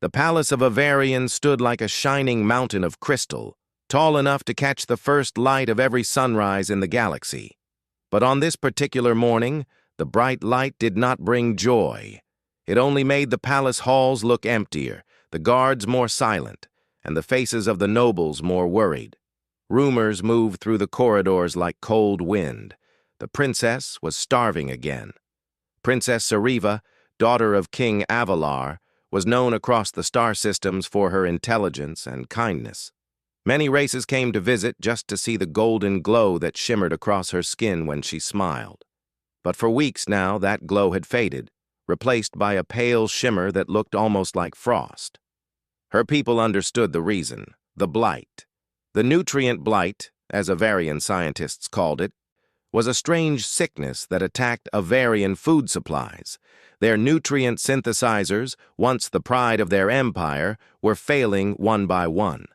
The palace of Avarian stood like a shining mountain of crystal, tall enough to catch the first light of every sunrise in the galaxy. But on this particular morning, the bright light did not bring joy. It only made the palace halls look emptier, the guards more silent, and the faces of the nobles more worried. Rumors moved through the corridors like cold wind. The princess was starving again. Princess Sariva, daughter of King Avalar, was known across the star systems for her intelligence and kindness. Many races came to visit just to see the golden glow that shimmered across her skin when she smiled. But for weeks now, that glow had faded, replaced by a pale shimmer that looked almost like frost. Her people understood the reason: the blight. The nutrient blight, as Avarian scientists called it, was a strange sickness that attacked Avarian food supplies. Their nutrient synthesizers, once the pride of their empire, were failing one by one.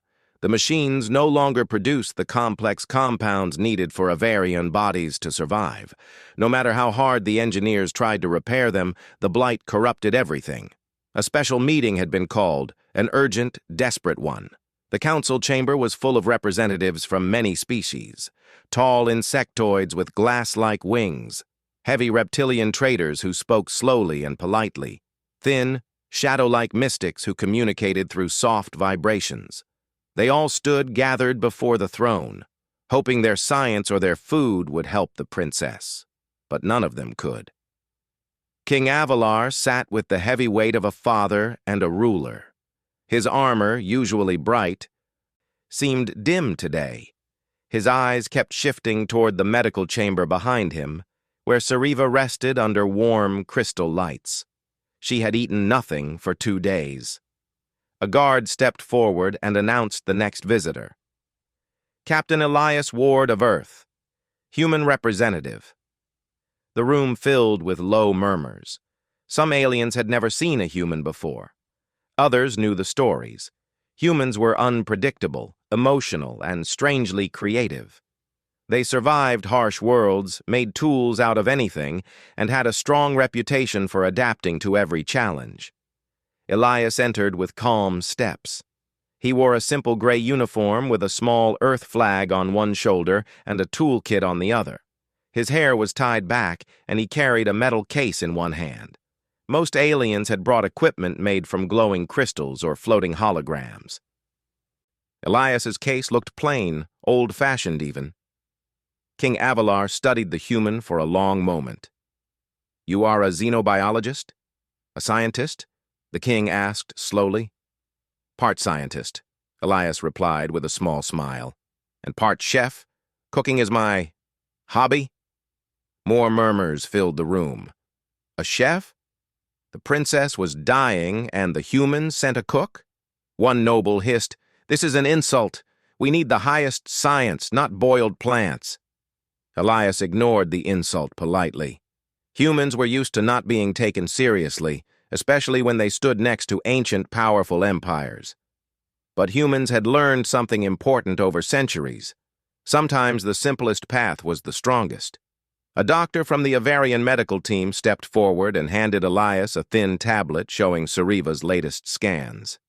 The machines no longer produced the complex compounds needed for Avarian bodies to survive. No matter how hard the engineers tried to repair them, the blight corrupted everything. A special meeting had been called, an urgent, desperate one. The council chamber was full of representatives from many species: tall insectoids with glass-like wings, heavy reptilian traders who spoke slowly and politely, thin, shadow-like mystics who communicated through soft vibrations. They all stood gathered before the throne, hoping their science or their food would help the princess. But none of them could. King Avalar sat with the heavy weight of a father and a ruler. His armor, usually bright, seemed dim today. His eyes kept shifting toward the medical chamber behind him, where Sariva rested under warm crystal lights. She had eaten nothing for 2 days. A guard stepped forward and announced the next visitor. Captain Elias Ward of Earth, human representative. The room filled with low murmurs. Some aliens had never seen a human before. Others knew the stories. Humans were unpredictable, emotional, and strangely creative. They survived harsh worlds, made tools out of anything, and had a strong reputation for adapting to every challenge. Elias entered with calm steps. He wore a simple gray uniform with a small Earth flag on one shoulder and a toolkit on the other. His hair was tied back, and he carried a metal case in one hand. Most aliens had brought equipment made from glowing crystals or floating holograms. Elias's case looked plain, old-fashioned even. King Avalar studied the human for a long moment. "You are a xenobiologist? A scientist?" the king asked slowly. "Part scientist," Elias replied with a small smile. "And part chef? Cooking is my hobby?" More murmurs filled the room. A chef? The princess was dying, and the humans sent a cook? One noble hissed, "This is an insult. We need the highest science, not boiled plants." Elias ignored the insult politely. Humans were used to not being taken seriously, especially when they stood next to ancient, powerful empires. But humans had learned something important over centuries. Sometimes the simplest path was the strongest. A doctor from the Avarian medical team stepped forward and handed Elias a thin tablet showing Sariva's latest scans.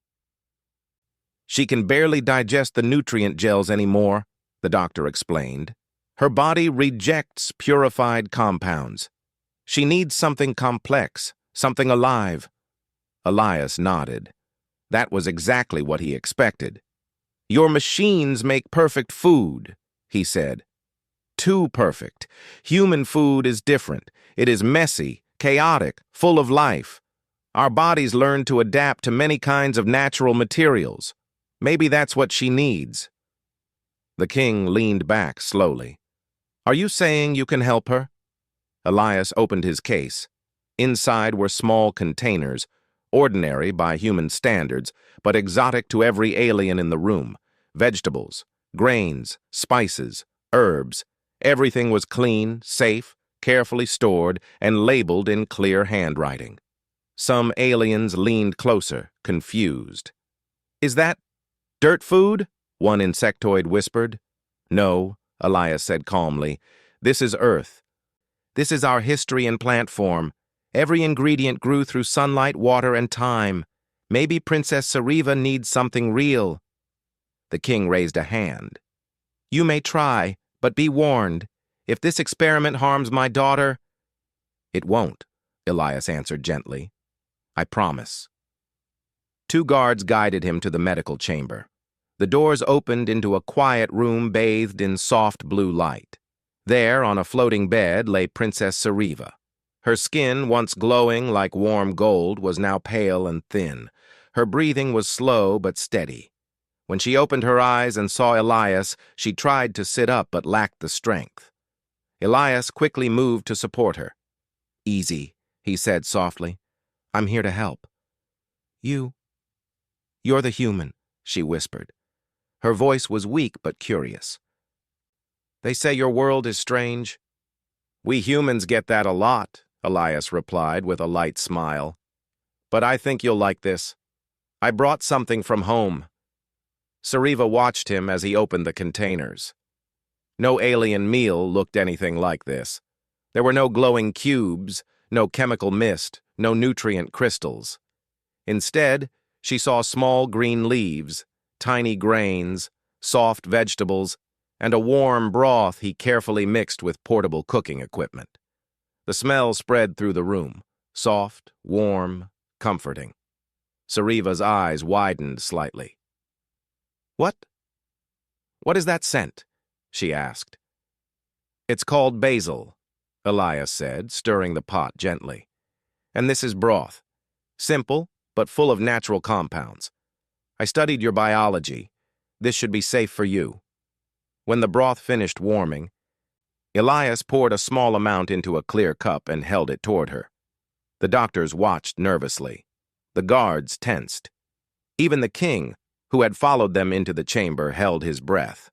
"She can barely digest the nutrient gels anymore," the doctor explained. "Her body rejects purified compounds. She needs something complex, something alive." Elias nodded. That was exactly what he expected. "Your machines make perfect food," he said. "Too perfect. Human food is different. It is messy, chaotic, full of life. Our bodies learn to adapt to many kinds of natural materials. Maybe that's what she needs." The king leaned back slowly. "Are you saying you can help her?" Elias opened his case. Inside were small containers, ordinary by human standards, but exotic to every alien in the room. Vegetables, grains, spices, herbs. Everything was clean, safe, carefully stored, and labeled in clear handwriting. Some aliens leaned closer, confused. "Is that dirt food?" one insectoid whispered. "No," Elias said calmly. "This is Earth. This is our history in plant form. Every ingredient grew through sunlight, water, and time. Maybe Princess Sariva needs something real. The king raised a hand. You may try, but be warned. If this experiment harms my daughter— It won't, Elias answered gently. I promise. 2 guards guided him to the medical chamber. The doors opened into a quiet room bathed in soft blue light. There, on a floating bed, lay Princess Sariva. Her skin, once glowing like warm gold, was now pale and thin. Her breathing was slow but steady. When she opened her eyes and saw Elias, she tried to sit up but lacked the strength. Elias quickly moved to support her. Easy, he said softly. I'm here to help. You're the human, she whispered. Her voice was weak but curious. They say your world is strange. We humans get that a lot, Elias replied with a light smile. But I think you'll like this. I brought something from home. Sariva watched him as he opened the containers. No alien meal looked anything like this. There were no glowing cubes, no chemical mist, no nutrient crystals. Instead, she saw small green leaves, tiny grains, soft vegetables, and a warm broth he carefully mixed with portable cooking equipment. The smell spread through the room, soft, warm, comforting. Sariva's eyes widened slightly. What is that scent? She asked. It's called basil, Elias said, stirring the pot gently. And this is broth. Simple, but full of natural compounds. I studied your biology. This should be safe for you. When the broth finished warming, Elias poured a small amount into a clear cup and held it toward her. The doctors watched nervously. The guards tensed. Even the king, who had followed them into the chamber, held his breath.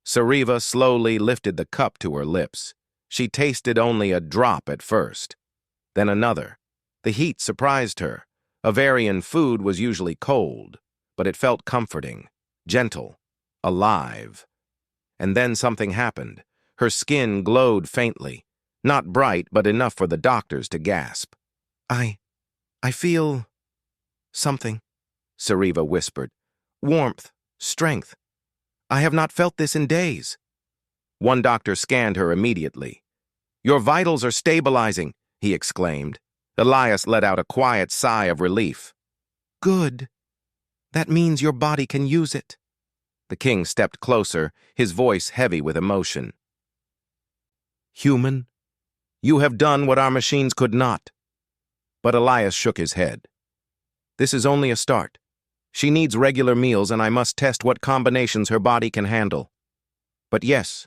Sariva slowly lifted the cup to her lips. She tasted only a drop at first, then another. The heat surprised her. Avarian food was usually cold, but it felt comforting, gentle, alive. And then something happened. Her skin glowed faintly, not bright, but enough for the doctors to gasp. I feel something, Sariva whispered. Warmth, strength. I have not felt this in days. One doctor scanned her immediately. Your vitals are stabilizing, he exclaimed. Elias let out a quiet sigh of relief. Good. That means your body can use it. The king stepped closer, his voice heavy with emotion. Human, you have done what our machines could not. But Elias shook his head. This is only a start. She needs regular meals, and I must test what combinations her body can handle. But yes,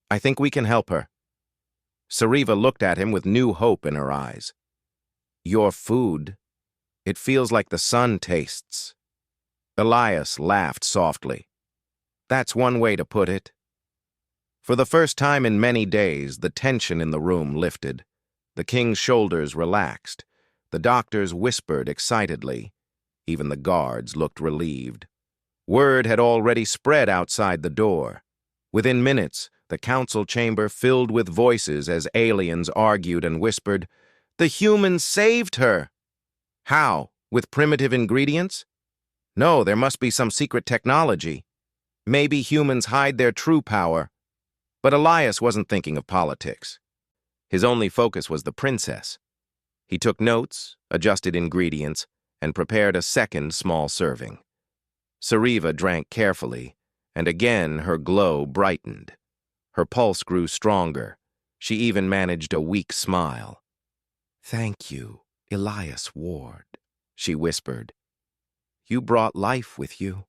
I think we can help her. Sariva looked at him with new hope in her eyes. Your food, it feels like the sun tastes. Elias laughed softly. That's one way to put it. For the first time in many days, the tension in the room lifted. The king's shoulders relaxed. The doctors whispered excitedly. Even the guards looked relieved. Word had already spread outside the door. Within minutes, the council chamber filled with voices as aliens argued and whispered, "The humans saved her!" How? With primitive ingredients? No, there must be some secret technology. Maybe humans hide their true power. But Elias wasn't thinking of politics. His only focus was the princess. He took notes, adjusted ingredients, and prepared a second small serving. Sariva drank carefully, and again her glow brightened. Her pulse grew stronger. She even managed a weak smile. Thank you, Elias Ward, she whispered. You brought life with you.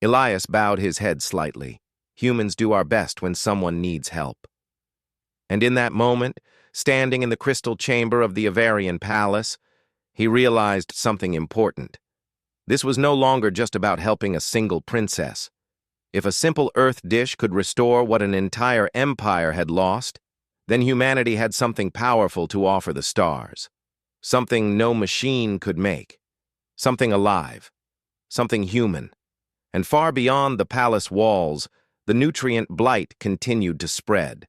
Elias bowed his head slightly. Humans do our best when someone needs help. And in that moment, standing in the crystal chamber of the Avarian palace, he realized something important. This was no longer just about helping a single princess. If a simple earth dish could restore what an entire empire had lost, then humanity had something powerful to offer the stars. Something no machine could make. Something alive. Something human. And far beyond the palace walls, the nutrient blight continued to spread.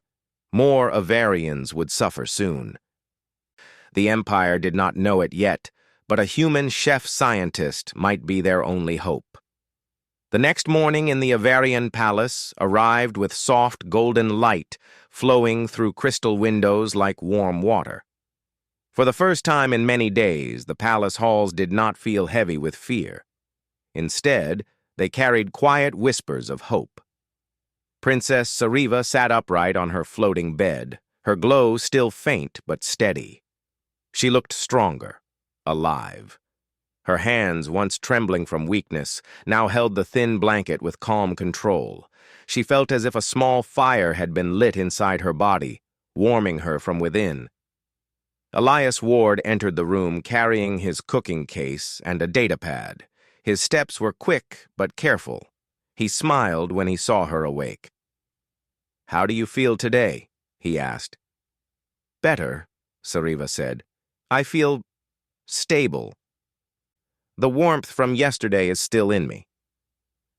More Avarians would suffer soon. The Empire did not know it yet, but a human chef-scientist might be their only hope. The next morning in the Avarian Palace arrived with soft golden light flowing through crystal windows like warm water. For the first time in many days, the palace halls did not feel heavy with fear. Instead, they carried quiet whispers of hope. Princess Sariva sat upright on her floating bed, her glow still faint but steady. She looked stronger, alive. Her hands, once trembling from weakness, now held the thin blanket with calm control. She felt as if a small fire had been lit inside her body, warming her from within. Elias Ward entered the room carrying his cooking case and a datapad. His steps were quick but careful. He smiled when he saw her awake. "How do you feel today?" he asked. "Better," Sariva said. "I feel stable. The warmth from yesterday is still in me."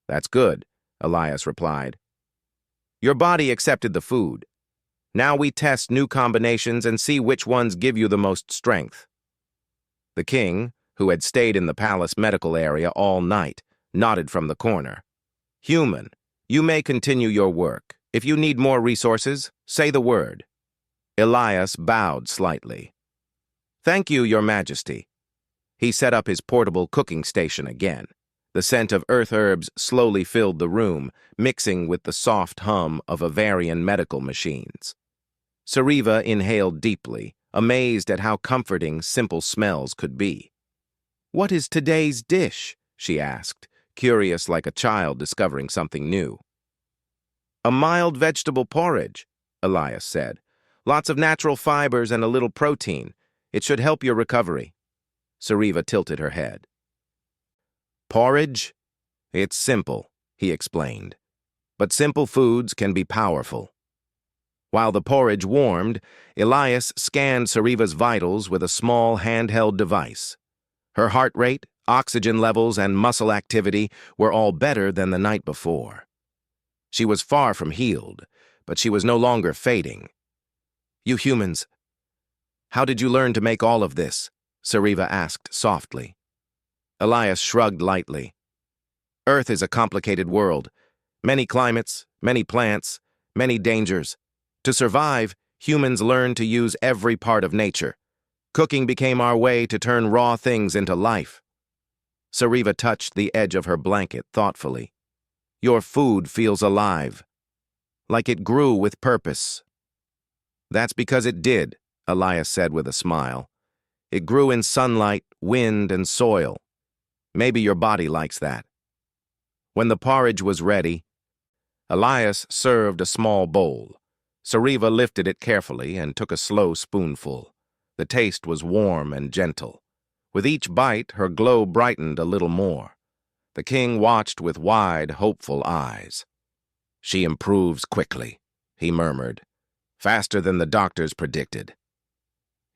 "That's good," Elias replied. "Your body accepted the food. Now we test new combinations and see which ones give you the most strength." The king, who had stayed in the palace medical area all night, nodded from the corner. "Human, you may continue your work. If you need more resources, say the word." Elias bowed slightly. "Thank you, Your Majesty." He set up his portable cooking station again. The scent of earth herbs slowly filled the room, mixing with the soft hum of Avarian medical machines. Sariva inhaled deeply, amazed at how comforting simple smells could be. "What is today's dish?" she asked, curious like a child discovering something new. "A mild vegetable porridge," Elias said. "Lots of natural fibers and a little protein. It should help your recovery." Sariva tilted her head. "Porridge? It's simple," he explained. "But simple foods can be powerful." While the porridge warmed, Elias scanned Sariva's vitals with a small handheld device. Her heart rate, oxygen levels, and muscle activity were all better than the night before. She was far from healed, but she was no longer fading. "You humans, how did you learn to make all of this?" Sariva asked softly. Elias shrugged lightly. "Earth is a complicated world. Many climates, many plants, many dangers. To survive, humans learned to use every part of nature. Cooking became our way to turn raw things into life." Sariva touched the edge of her blanket thoughtfully. "Your food feels alive, like it grew with purpose." "That's because it did," Elias said with a smile. "It grew in sunlight, wind, and soil. Maybe your body likes that." When the porridge was ready, Elias served a small bowl. Sariva lifted it carefully and took a slow spoonful. The taste was warm and gentle. With each bite, her glow brightened a little more. The king watched with wide, hopeful eyes. "She improves quickly," he murmured. "Faster than the doctors predicted."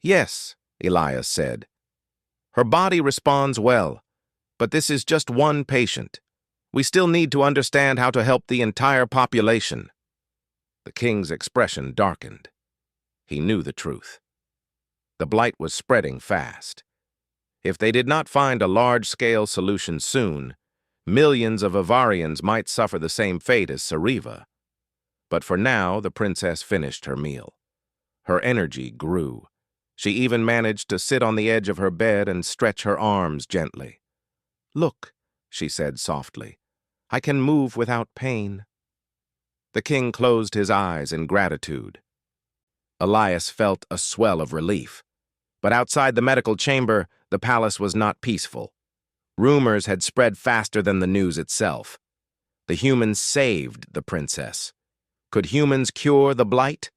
"Yes," Elias said. "Her body responds well, but this is just one patient. We still need to understand how to help the entire population." The king's expression darkened. He knew the truth. The blight was spreading fast. If they did not find a large-scale solution soon, millions of Avarians might suffer the same fate as Sariva. But for now, the princess finished her meal. Her energy grew. She even managed to sit on the edge of her bed and stretch her arms gently. "Look," she said softly, "I can move without pain." The king closed his eyes in gratitude. Elias felt a swell of relief. But outside the medical chamber, the palace was not peaceful. Rumors had spread faster than the news itself. The humans saved the princess. Could humans cure the blight?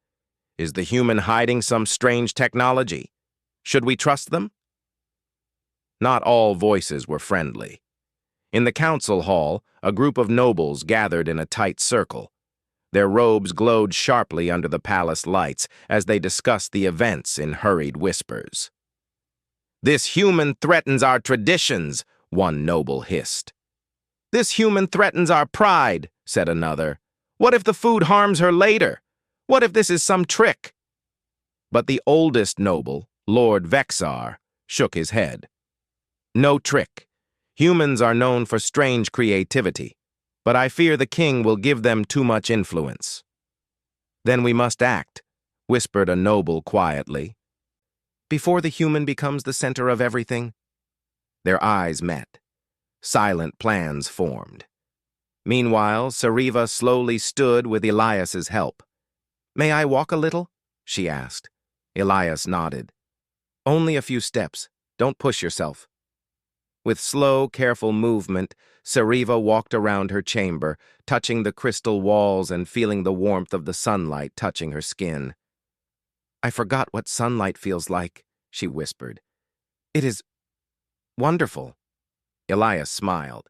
Is the human hiding some strange technology? Should we trust them? Not all voices were friendly. In the council hall, a group of nobles gathered in a tight circle. Their robes glowed sharply under the palace lights as they discussed the events in hurried whispers. "This human threatens our traditions," one noble hissed. "This human threatens our pride," said another. "What if the food harms her later? What if this is some trick?" But the oldest noble, Lord Vexar, shook his head. No trick. Humans are known for strange creativity, but I fear the king will give them too much influence. Then we must act, whispered a noble quietly. Before the human becomes the center of everything. Their eyes met. Silent plans formed. Meanwhile, Sariva slowly stood with Elias's help. "May I walk a little?" she asked. Elias nodded. "Only a few steps. Don't push yourself." With slow, careful movement, Sariva walked around her chamber, touching the crystal walls and feeling the warmth of the sunlight touching her skin. "I forgot what sunlight feels like," she whispered. "It is wonderful." Elias smiled.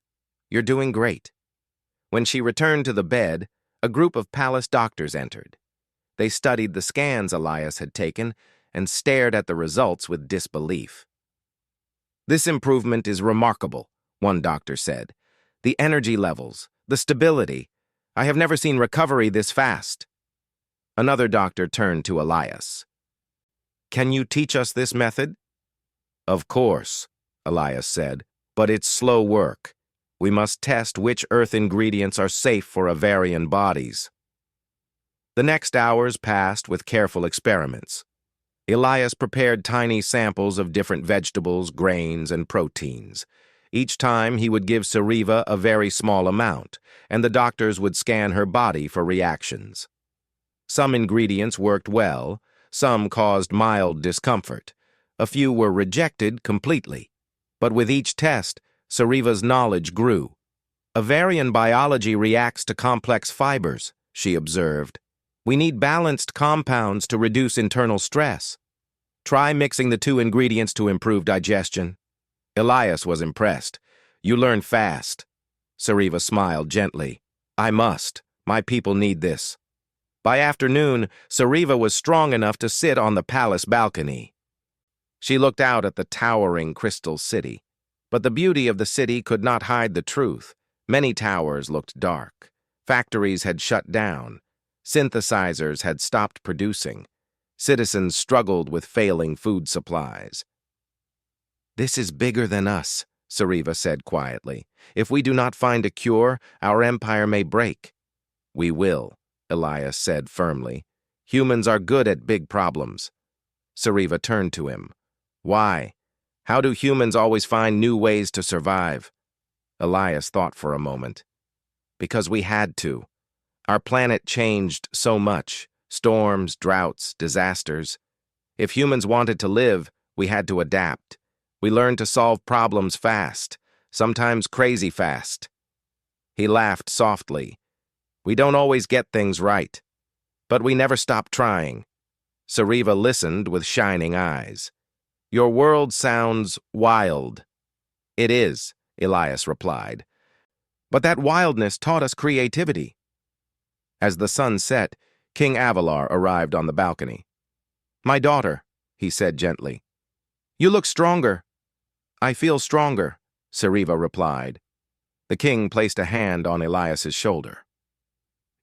"You're doing great." When she returned to the bed, a group of palace doctors entered. They studied the scans Elias had taken and stared at the results with disbelief. "This improvement is remarkable," one doctor said. "The energy levels, the stability. I have never seen recovery this fast." Another doctor turned to Elias. "Can you teach us this method?" "Of course," Elias said, "but it's slow work. We must test which Earth ingredients are safe for Avarian bodies." The next hours passed with careful experiments. Elias prepared tiny samples of different vegetables, grains, and proteins. Each time he would give Sariva a very small amount, and the doctors would scan her body for reactions. Some ingredients worked well, some caused mild discomfort. A few were rejected completely. But with each test, Sariva's knowledge grew. "Avarian biology reacts to complex fibers," she observed. "We need balanced compounds to reduce internal stress. Try mixing the two ingredients to improve digestion." Elias was impressed. "You learn fast." Sariva smiled gently. "I must. My people need this." By afternoon, Sariva was strong enough to sit on the palace balcony. She looked out at the towering crystal city. But the beauty of the city could not hide the truth. Many towers looked dark. Factories had shut down. Synthesizers had stopped producing. Citizens struggled with failing food supplies. "This is bigger than us," Sariva said quietly. "If we do not find a cure, our empire may break." "We will," Elias said firmly. "Humans are good at big problems." Sariva turned to him. "Why? How do humans always find new ways to survive?" Elias thought for a moment. "Because we had to. Our planet changed so much. Storms, droughts, disasters. If humans wanted to live, we had to adapt. We learned to solve problems fast, sometimes crazy fast." He laughed softly. "We don't always get things right, but we never stop trying." Sariva listened with shining eyes. "Your world sounds wild." "It is," Elias replied. "But that wildness taught us creativity." As the sun set, King Avalar arrived on the balcony. "My daughter," he said gently. "You look stronger." "I feel stronger," Sariva replied. The king placed a hand on Elias's shoulder.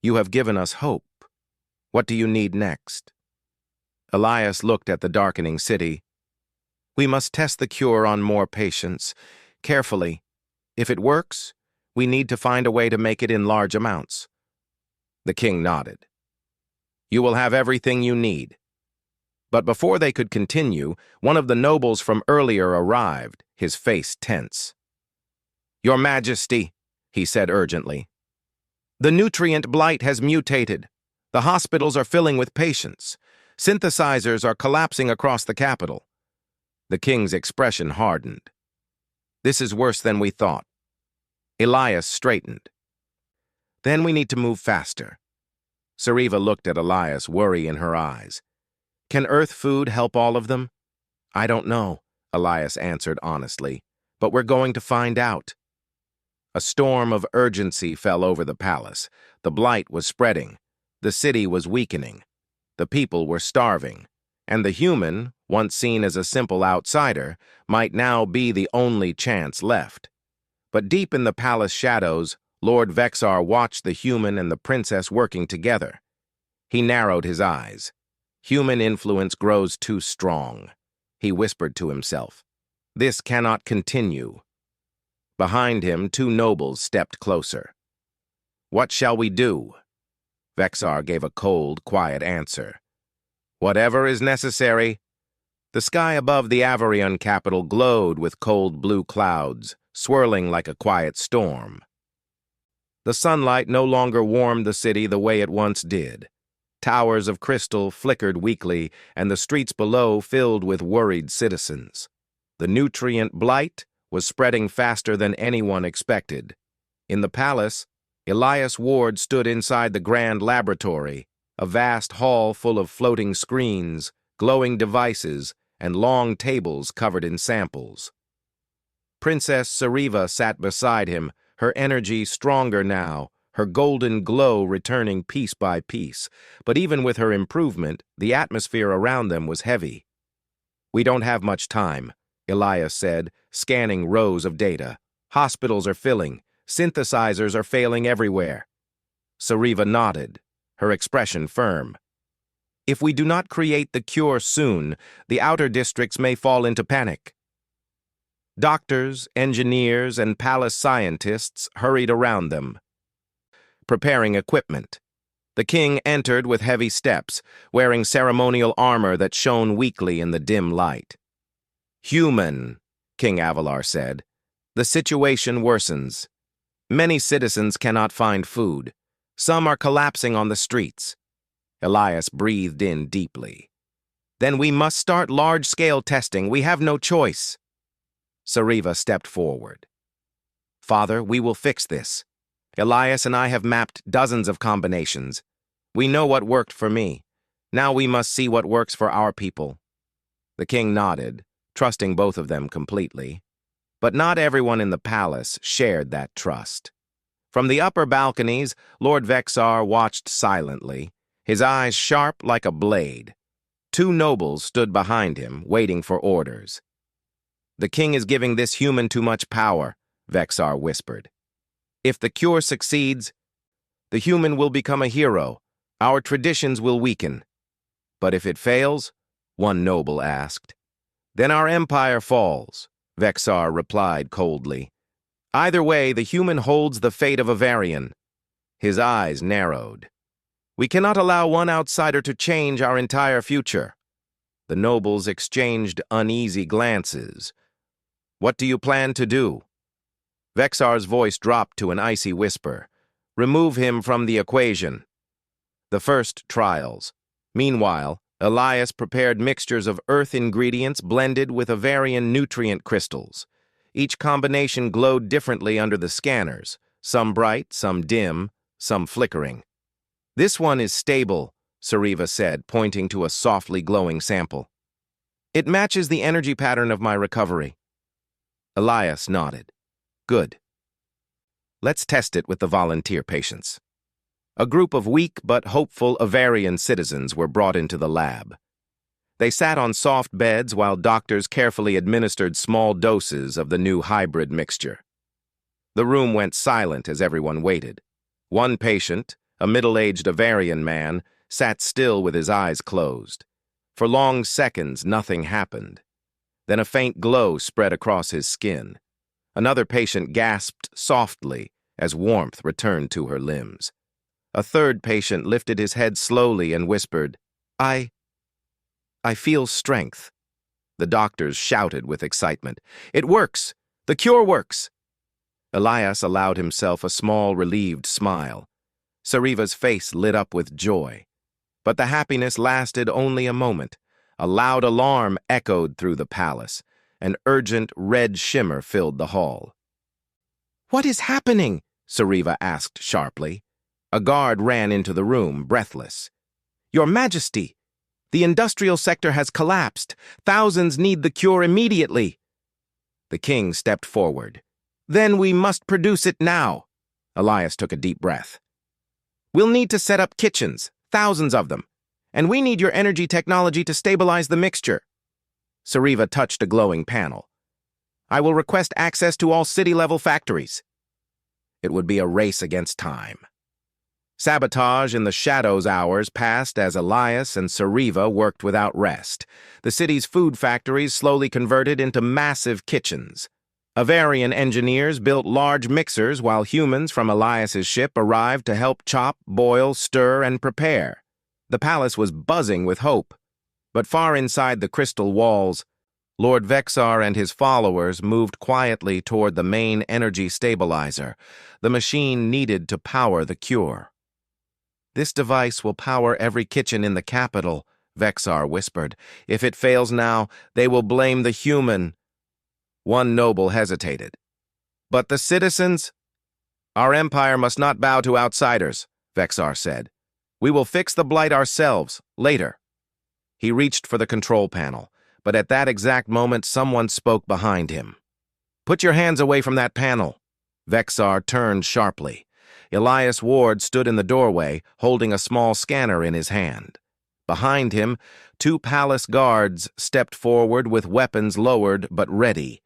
"You have given us hope. What do you need next?" Elias looked at the darkening city. "We must test the cure on more patients, carefully. If it works, we need to find a way to make it in large amounts." The king nodded. "You will have everything you need." But before they could continue, one of the nobles from earlier arrived, his face tense. "Your Majesty," he said urgently, "the nutrient blight has mutated. The hospitals are filling with patients. Synthesizers are collapsing across the capital." The king's expression hardened. "This is worse than we thought." Elias straightened. "Then we need to move faster." Sariva looked at Elias, worry in her eyes. "Can Earth food help all of them?" "I don't know," Elias answered honestly, "but we're going to find out." A storm of urgency fell over the palace. The blight was spreading. The city was weakening. The people were starving. And the human, once seen as a simple outsider, might now be the only chance left. But deep in the palace shadows, Lord Vexar watched the human and the princess working together. He narrowed his eyes. "Human influence grows too strong," he whispered to himself. This cannot continue. Behind him, two nobles stepped closer. What shall we do? Vexar gave a cold, quiet answer. Whatever is necessary. The sky above the Avarian capital glowed with cold blue clouds, swirling like a quiet storm. The sunlight no longer warmed the city the way it once did. Towers of crystal flickered weakly, and the streets below filled with worried citizens. The nutrient blight was spreading faster than anyone expected. In the palace, Elias Ward stood inside the grand laboratory, a vast hall full of floating screens, glowing devices, and long tables covered in samples. Princess Sariva sat beside him, her energy stronger now, her golden glow returning piece by piece. But even with her improvement, the atmosphere around them was heavy. "We don't have much time," Elias said, scanning rows of data. "Hospitals are filling. Synthesizers are failing everywhere." Sariva nodded, her expression firm. "If we do not create the cure soon, the outer districts may fall into panic." Doctors, engineers, and palace scientists hurried around them, preparing equipment. The king entered with heavy steps, wearing ceremonial armor that shone weakly in the dim light. "Human," King Avalar said. "The situation worsens. Many citizens cannot find food. Some are collapsing on the streets." Elias breathed in deeply. "Then we must start large-scale testing. We have no choice." Sariva stepped forward. "Father, we will fix this. Elias and I have mapped dozens of combinations. We know what worked for me. Now we must see what works for our people." The king nodded, trusting both of them completely. But not everyone in the palace shared that trust. From the upper balconies, Lord Vexar watched silently, his eyes sharp like a blade. Two nobles stood behind him, waiting for orders. "The king is giving this human too much power," Vexar whispered. "If the cure succeeds, the human will become a hero. Our traditions will weaken." "But if it fails?" one noble asked. "Then our empire falls," Vexar replied coldly. "Either way, the human holds the fate of a Varian." His eyes narrowed. "We cannot allow one outsider to change our entire future." The nobles exchanged uneasy glances. "What do you plan to do?" Vexar's voice dropped to an icy whisper. "Remove him from the equation." The first trials. Meanwhile, Elias prepared mixtures of Earth ingredients blended with Avarian nutrient crystals. Each combination glowed differently under the scanners, some bright, some dim, some flickering. "This one is stable," Sariva said, pointing to a softly glowing sample. "It matches the energy pattern of my recovery." Elias nodded. "Good. Let's test it with the volunteer patients." A group of weak but hopeful Avarian citizens were brought into the lab. They sat on soft beds while doctors carefully administered small doses of the new hybrid mixture. The room went silent as everyone waited. One patient, a middle-aged Avarian man, sat still with his eyes closed. For long seconds, nothing happened. Then a faint glow spread across his skin. Another patient gasped softly as warmth returned to her limbs. A third patient lifted his head slowly and whispered, I feel strength." The doctors shouted with excitement. "It works! The cure works!" Elias allowed himself a small, relieved smile. Sariva's face lit up with joy. But the happiness lasted only a moment. A loud alarm echoed through the palace. An urgent red shimmer filled the hall. "What is happening?" Sariva asked sharply. A guard ran into the room, breathless. "Your Majesty, the industrial sector has collapsed. Thousands need the cure immediately." The king stepped forward. "Then we must produce it now." Elias took a deep breath. "We'll need to set up kitchens, thousands of them. And we need your energy technology to stabilize the mixture." Sariva touched a glowing panel. "I will request access to all city-level factories." It would be a race against time. Sabotage in the shadows hours passed as Elias and Sariva worked without rest. The city's food factories slowly converted into massive kitchens. Avarian engineers built large mixers while humans from Elias's ship arrived to help chop, boil, stir, and prepare. The palace was buzzing with hope. But far inside the crystal walls, Lord Vexar and his followers moved quietly toward the main energy stabilizer, the machine needed to power the cure. "This device will power every kitchen in the capital," Vexar whispered. "If it fails now, they will blame the human." One noble hesitated. "But the citizens?" "Our empire must not bow to outsiders," Vexar said. "We will fix the blight ourselves, later." He reached for the control panel, but at that exact moment someone spoke behind him. "Put your hands away from that panel." Vexar turned sharply. Elias Ward stood in the doorway, holding a small scanner in his hand. Behind him, two palace guards stepped forward with weapons lowered but ready.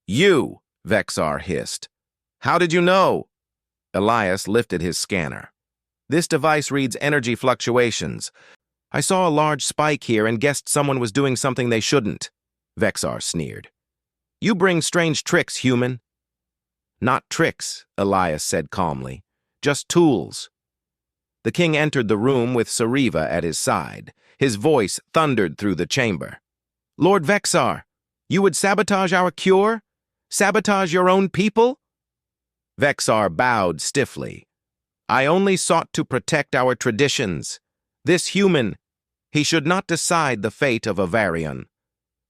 "You!" Vexar hissed. "How did you know?" Elias lifted his scanner. "This device reads energy fluctuations. I saw a large spike here and guessed someone was doing something they shouldn't," Vexar sneered. "You bring strange tricks, human." "Not tricks," Elias said calmly. "Just tools." The king entered the room with Sariva at his side. His voice thundered through the chamber. "Lord Vexar, you would sabotage our cure? Sabotage your own people?" Vexar bowed stiffly. "I only sought to protect our traditions. This human, he should not decide the fate of Avarion."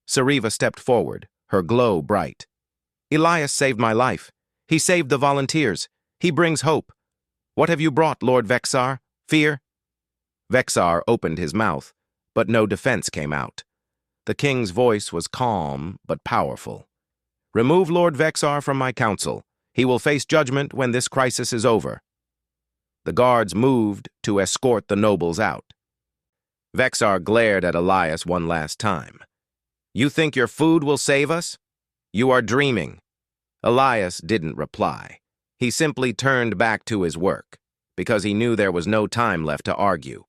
Sariva stepped forward, her glow bright. "Elias saved my life. He saved the volunteers. He brings hope. What have you brought, Lord Vexar? Fear?" Vexar opened his mouth, but no defense came out. The king's voice was calm but powerful. "Remove Lord Vexar from my council. He will face judgment when this crisis is over." The guards moved to escort the nobles out. Vexar glared at Elias one last time. "You think your food will save us? You are dreaming." Elias didn't reply. He simply turned back to his work, because he knew there was no time left to argue.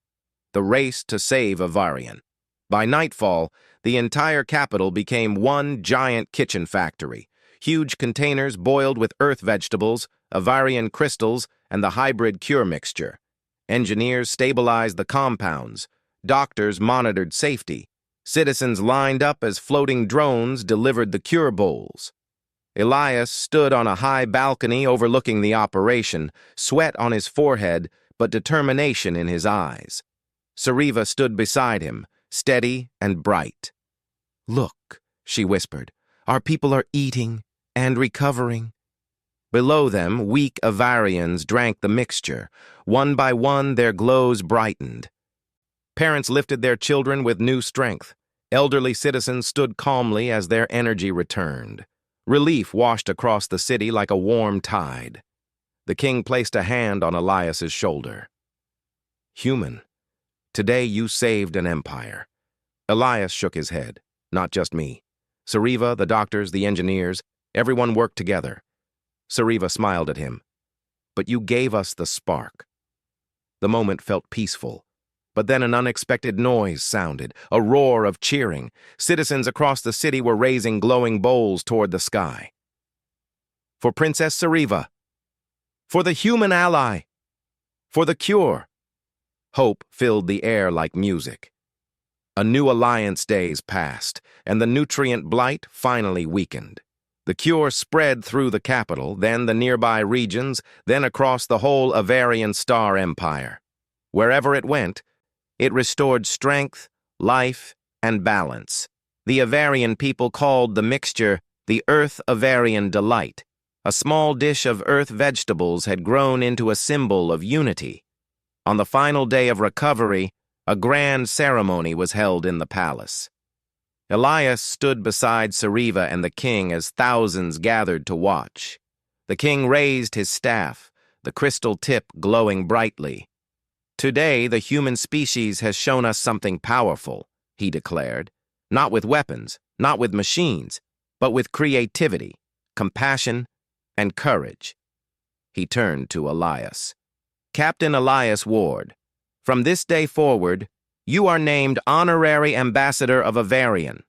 The race to save Avarion. By nightfall, the entire capital became one giant kitchen factory. Huge containers boiled with earth vegetables, Avarion crystals, and the hybrid cure mixture. Engineers stabilized the compounds. Doctors monitored safety. Citizens lined up as floating drones delivered the cure bowls. Elias stood on a high balcony overlooking the operation, sweat on his forehead, but determination in his eyes. Sariva stood beside him, steady and bright. "Look," she whispered, "our people are eating and recovering." Below them, weak Avarians drank the mixture. One by one, their glows brightened. Parents lifted their children with new strength. Elderly citizens stood calmly as their energy returned. Relief washed across the city like a warm tide. The king placed a hand on Elias's shoulder. "Human, today you saved an empire." Elias shook his head. "Not just me. Sariva, the doctors, the engineers, everyone worked together." Sariva smiled at him. "But you gave us the spark." The moment felt peaceful. But then an unexpected noise sounded, a roar of cheering. Citizens across the city were raising glowing bowls toward the sky. "For Princess Sariva! For the human ally! For the cure!" Hope filled the air like music. A new alliance days passed, and the nutrient blight finally weakened. The cure spread through the capital, then the nearby regions, then across the whole Avarian star empire. Wherever it went, it restored strength, life, and balance. The Avarian people called the mixture the Earth Avarian Delight. A small dish of earth vegetables had grown into a symbol of unity. On the final day of recovery, a grand ceremony was held in the palace. Elias stood beside Sariva and the king as thousands gathered to watch. The king raised his staff, the crystal tip glowing brightly. "Today, the human species has shown us something powerful," he declared. "Not with weapons, not with machines, but with creativity, compassion, and courage." He turned to Elias. Captain Elias Ward. From this day forward, you are named Honorary Ambassador of Avarian."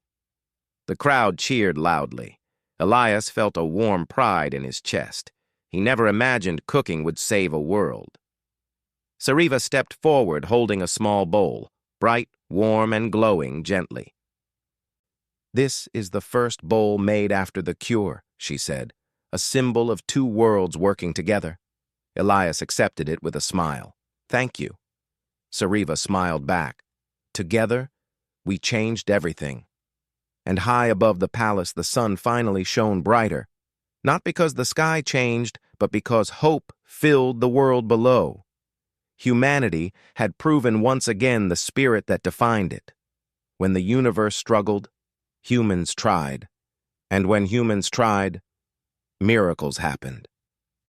The crowd cheered loudly. Elias felt a warm pride in his chest. He never imagined cooking would save a world. Sariva stepped forward holding a small bowl, bright, warm, and glowing gently. "This is the first bowl made after the cure," she said, "a symbol of two worlds working together." Elias accepted it with a smile. "Thank you." Sariva smiled back. "Together, we changed everything." And high above the palace, the sun finally shone brighter, not because the sky changed, but because hope filled the world below. Humanity had proven once again the spirit that defined it. When the universe struggled, humans tried. And when humans tried, miracles happened.